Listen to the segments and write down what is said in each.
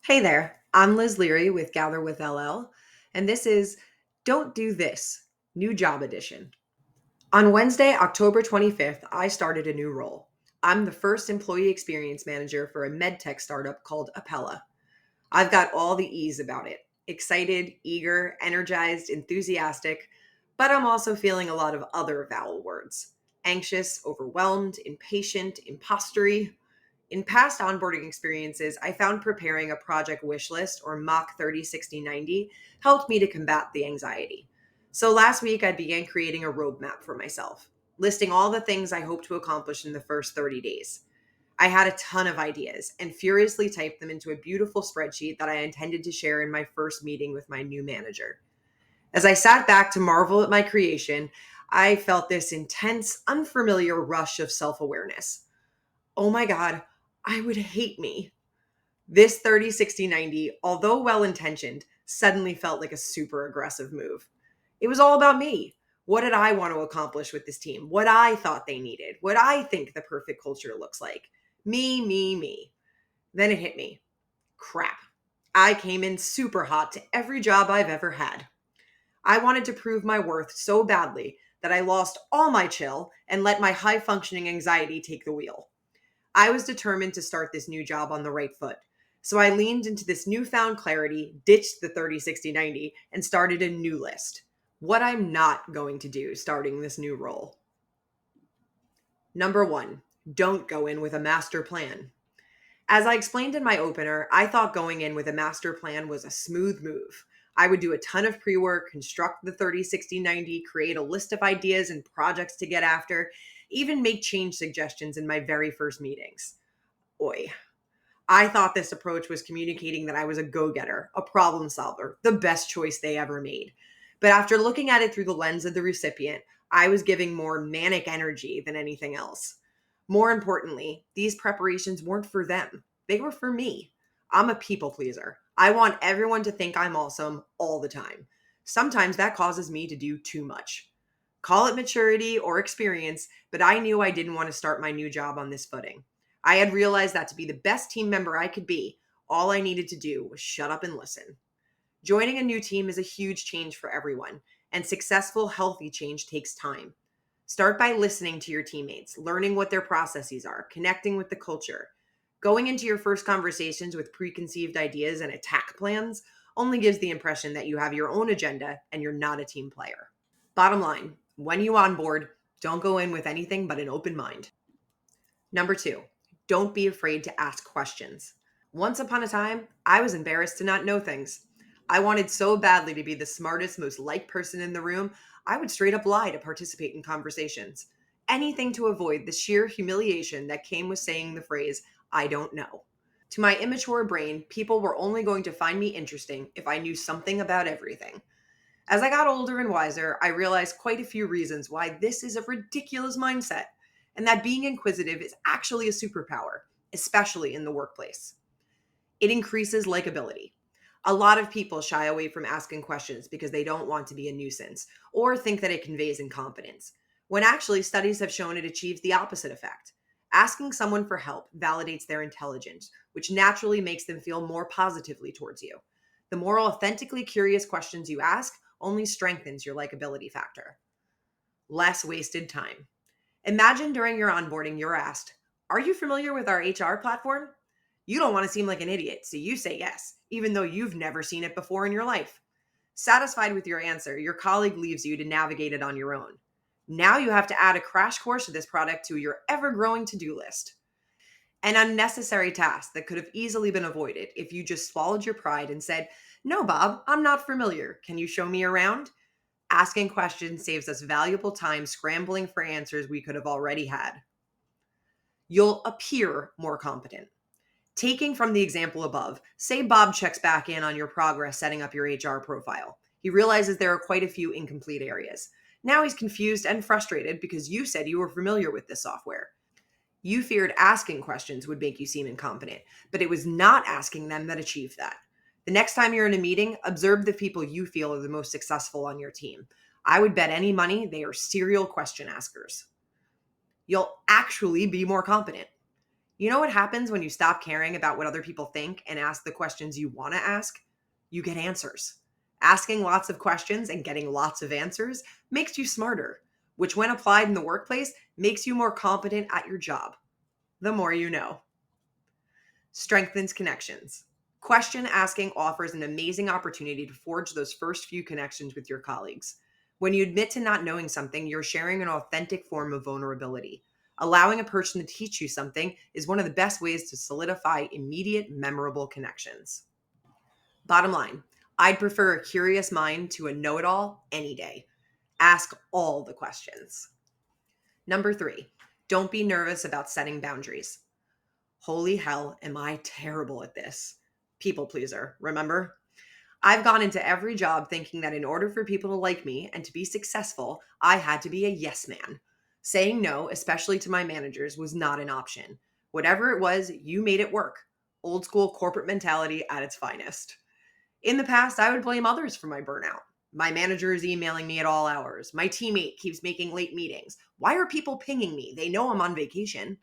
Hey there, I'm Liz Leary with Gather with LL, and this is Don't Do This, New Job Edition. On Wednesday, October 25th, I started a new role. I'm the first employee experience manager for a medtech startup called Appella. I've got all the E's about it: excited, eager, energized, enthusiastic, but I'm also feeling a lot of other vowel words: anxious, overwhelmed, impatient, impostery. In past onboarding experiences, I found preparing a project wish list or mock 30, 60, 90 helped me to combat the anxiety. So last week, I began creating a roadmap for myself, listing all the things I hope to accomplish in the first 30 days. I had a ton of ideas and furiously typed them into a beautiful spreadsheet that I intended to share in my first meeting with my new manager. As I sat back to marvel at my creation, I felt this intense, unfamiliar rush of self awareness. Oh my God, I would hate me. This 30, 60, 90, although well intentioned, suddenly felt like a super aggressive move. It was all about me. What did I want to accomplish with this team? What I thought they needed? What I think the perfect culture looks like? Me, me, me. Then it hit me. Crap. I came in super hot to every job I've ever had. I wanted to prove my worth so badly that I lost all my chill and let my high functioning anxiety take the wheel. I was determined to start this new job on the right foot. So I leaned into this newfound clarity, ditched the 30, 60, 90, and started a new list. What I'm not going to do starting this new role. Number one, don't go in with a master plan. As I explained in my opener, I thought going in with a master plan was a smooth move. I would do a ton of pre work, construct the 30, 60, 90, create a list of ideas and projects to get after, even make change suggestions in my very first meetings. Oi. I thought this approach was communicating that I was a go getter, a problem solver, the best choice they ever made. But after looking at it through the lens of the recipient, I was giving more manic energy than anything else. More importantly, these preparations weren't for them, they were for me. I'm a people pleaser. I want everyone to think I'm awesome all the time. Sometimes that causes me to do too much. Call it maturity or experience, but I knew I didn't want to start my new job on this footing. I had realized that to be the best team member I could be, all I needed to do was shut up and listen. Joining a new team is a huge change for everyone, and successful, healthy change takes time. Start by listening to your teammates, learning what their processes are, connecting with the culture. Going into your first conversations with preconceived ideas and attack plans only gives the impression that you have your own agenda and you're not a team player. Bottom line, when you onboard, don't go in with anything but an open mind. Number two, don't be afraid to ask questions. Once upon a time, I was embarrassed to not know things. I wanted so badly to be the smartest, most liked person in the room, I would straight up lie to participate in conversations. Anything to avoid the sheer humiliation that came with saying the phrase, I don't know. To my immature brain, people were only going to find me interesting if I knew something about everything. As I got older and wiser, I realized quite a few reasons why this is a ridiculous mindset, and that being inquisitive is actually a superpower, especially in the workplace. It increases likability. A lot of people shy away from asking questions because they don't want to be a nuisance or think that it conveys incompetence, when actually studies have shown it achieves the opposite effect. Asking someone for help validates their intelligence, which naturally makes them feel more positively towards you. The more authentically curious questions you ask only strengthens your likability factor. Less wasted time. Imagine during your onboarding, you're asked, "Are you familiar with our HR platform?" You don't want to seem like an idiot, so you say yes, even though you've never seen it before in your life. Satisfied with your answer, your colleague leaves you to navigate it on your own. Now you have to add a crash course of this product to your ever growing to do list. An unnecessary task that could have easily been avoided if you just swallowed your pride and said, "No, Bob, I'm not familiar. Can you show me around?" Asking questions saves us valuable time scrambling for answers we could have already had. You'll appear more competent. Taking from the example above, say Bob checks back in on your progress setting up your HR profile. He realizes there are quite a few incomplete areas. Now he's confused and frustrated because you said you were familiar with this software. You feared asking questions would make you seem incompetent, but it was not asking them that achieved that. The next time you're in a meeting, observe the people you feel are the most successful on your team. I would bet any money they are serial question askers. You'll actually be more competent. You know what happens when you stop caring about what other people think and ask the questions you want to ask? You get answers. Asking lots of questions and getting lots of answers makes you smarter, which, when applied in the workplace, makes you more competent at your job. The more you know. Strengthens connections. Question asking offers an amazing opportunity to forge those first few connections with your colleagues. When you admit to not knowing something, you're sharing an authentic form of vulnerability. Allowing a person to teach you something is one of the best ways to solidify immediate, memorable connections. Bottom line, I'd prefer a curious mind to a know it all any day. Ask all the questions. Number 3, don't be nervous about setting boundaries. Holy hell, am I terrible at this? People pleaser, remember? I've gone into every job thinking that in order for people to like me and to be successful, I had to be a yes man. Saying no, especially to my managers, was not an option. Whatever it was, you made it work. Old school corporate mentality at its finest. In the past, I would blame others for my burnout. My manager is emailing me at all hours. My teammate keeps making late meetings. Why are people pinging me? They know I'm on vacation.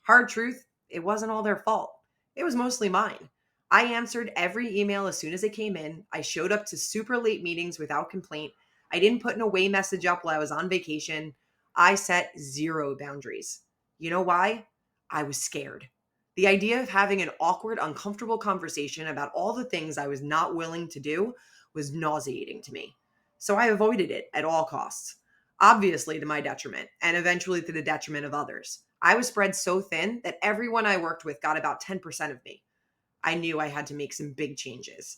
Hard truth, it wasn't all their fault. It was mostly mine. I answered every email as soon as it came in. I showed up to super late meetings without complaint. I didn't put an away message up while I was on vacation. I set zero boundaries. You know why? I was scared. The idea of having an awkward, uncomfortable conversation about all the things I was not willing to do was nauseating to me. So I avoided it at all costs, obviously to my detriment, and eventually to the detriment of others. I was spread so thin that everyone I worked with got about 10% of me. I knew I had to make some big changes.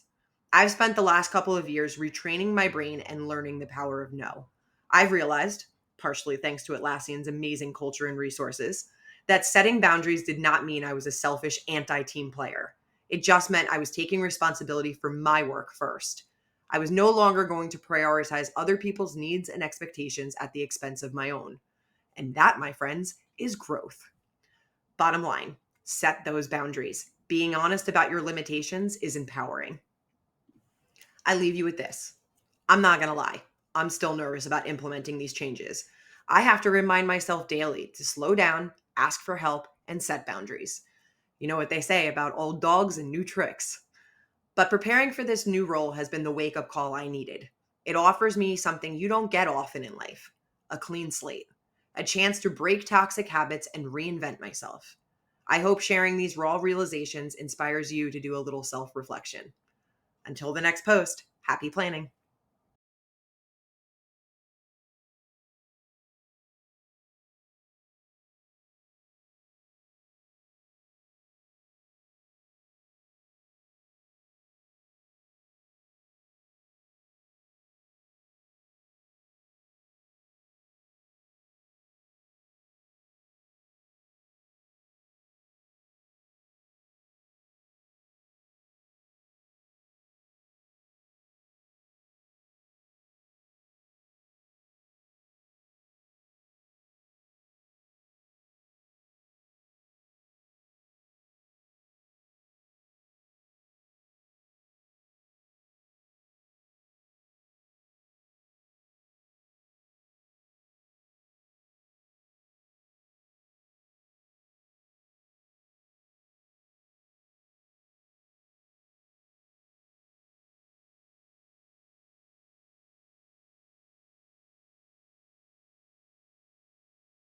I've spent the last couple of years retraining my brain and learning the power of no. I've realized, partially thanks to Atlassian's amazing culture and resources, that setting boundaries did not mean I was a selfish anti-team player. It just meant I was taking responsibility for my work first. I was no longer going to prioritize other people's needs and expectations at the expense of my own. And that, my friends, is growth. Bottom line, set those boundaries. Being honest about your limitations is empowering. I leave you with this. I'm not going to lie. I'm still nervous about implementing these changes. I have to remind myself daily to slow down, ask for help, and set boundaries. You know what they say about old dogs and new tricks. But preparing for this new role has been the wake-up call I needed. It offers me something you don't get often in life, a clean slate, a chance to break toxic habits and reinvent myself. I hope sharing these raw realizations inspires you to do a little self-reflection. Until the next post, happy planning.